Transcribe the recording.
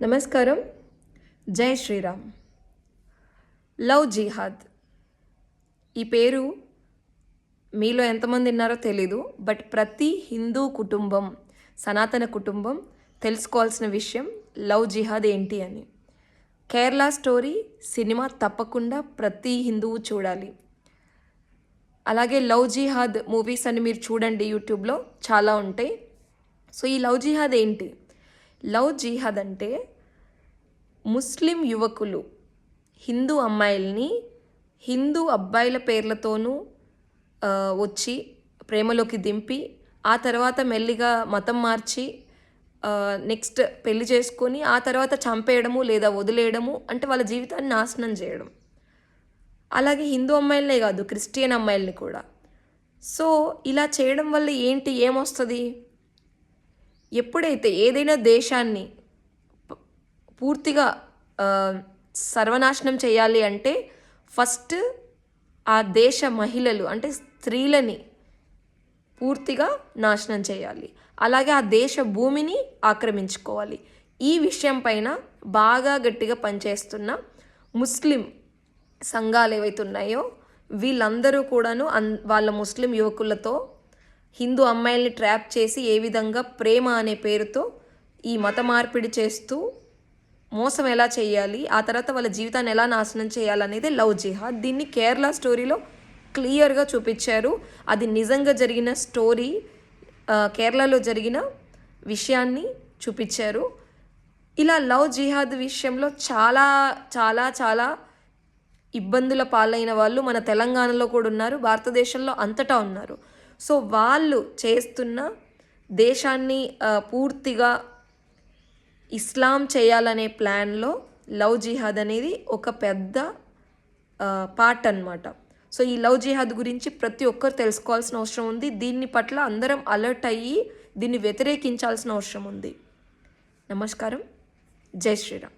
నమస్కారం. జై శ్రీరామ్. లవ్ జిహాద్ ఈ పేరు మీలో ఎంతమంది విన్నారో తెలీదు. బట్ ప్రతి హిందూ కుటుంబం, సనాతన కుటుంబం తెలుసుకోవాల్సిన విషయం లవ్ జిహాద్ ఏంటి అని. కేరళ స్టోరీ సినిమా తప్పకుండా ప్రతి హిందువు చూడాలి. అలాగే లవ్ జిహాద్ మూవీస్ అని మీరు చూడండి, యూట్యూబ్లో చాలా ఉంటాయి. సో ఈ లవ్ జిహాద్ ఏంటి? లవ్ జిహాద్ అంటే ముస్లిం యువకులు హిందూ అమ్మాయిల్ని హిందూ అబ్బాయిల పేర్లతోనూ వచ్చి ప్రేమలోకి దింపి ఆ తర్వాత మెల్లిగా మతం మార్చి నెక్స్ట్ పెళ్లి చేసుకొని ఆ తర్వాత చంపేయడము లేదా వదిలేయడము, అంటే వాళ్ళ జీవితాన్ని నాశనం చేయడం. అలాగే హిందూ అమ్మాయిలనే కాదు, క్రిస్టియన్ అమ్మాయిల్ని కూడా. సో ఇలా చేయడం వల్ల ఏమొస్తుంది? ఎప్పుడైతే ఏదైనా దేశాన్ని పూర్తిగా సర్వనాశనం చేయాలి అంటే ఫస్ట్ ఆ దేశ మహిళలు అంటే స్త్రీలని పూర్తిగా నాశనం చేయాలి. అలాగే ఆ దేశ భూమిని ఆక్రమించుకోవాలి. ఈ విషయం పైన బాగా గట్టిగా పనిచేస్తున్న ముస్లిం సంఘాలు ఏవైతే ఉన్నాయో వీళ్ళందరూ కూడాను వాళ్ళ ముస్లిం యువకులతో హిందూ అమ్మాయిల్ని ట్రాప్ చేసి ఏ విధంగా ప్రేమ అనే పేరుతో ఈ మత మార్పిడి చేస్తూ మోసం ఎలా చేయాలి, ఆ తర్వాత వాళ్ళ జీవితాన్ని ఎలా నాశనం చేయాలనేది లవ్ జిహాద్. దీన్ని కేరళ స్టోరీలో క్లియర్గా చూపించారు. అది నిజంగా జరిగిన స్టోరీ, కేరళలో జరిగిన విషయాన్ని చూపించారు. ఇలా లవ్ జిహాద్ విషయంలో చాలా చాలా చాలా ఇబ్బందుల పాలైన వాళ్ళు మన తెలంగాణలో కూడా ఉన్నారు, భారతదేశంలో అంతటా ఉన్నారు. సో వాళ్ళు చేస్తున్న దేశాన్ని పూర్తిగా ఇస్లాం చేయాలనే ప్లాన్లో లవ్ జిహాద్ అనేది ఒక పెద్ద పార్ట్ అన్నమాట. సో ఈ లవ్ జిహాద్ గురించి ప్రతి ఒక్కరు తెలుసుకోవాల్సిన అవసరం ఉంది. దీన్ని పట్ల అందరం అలర్ట్ అయ్యి దీన్ని వ్యతిరేకించాల్సిన అవసరం ఉంది. నమస్కారం. జై శ్రీరామ్.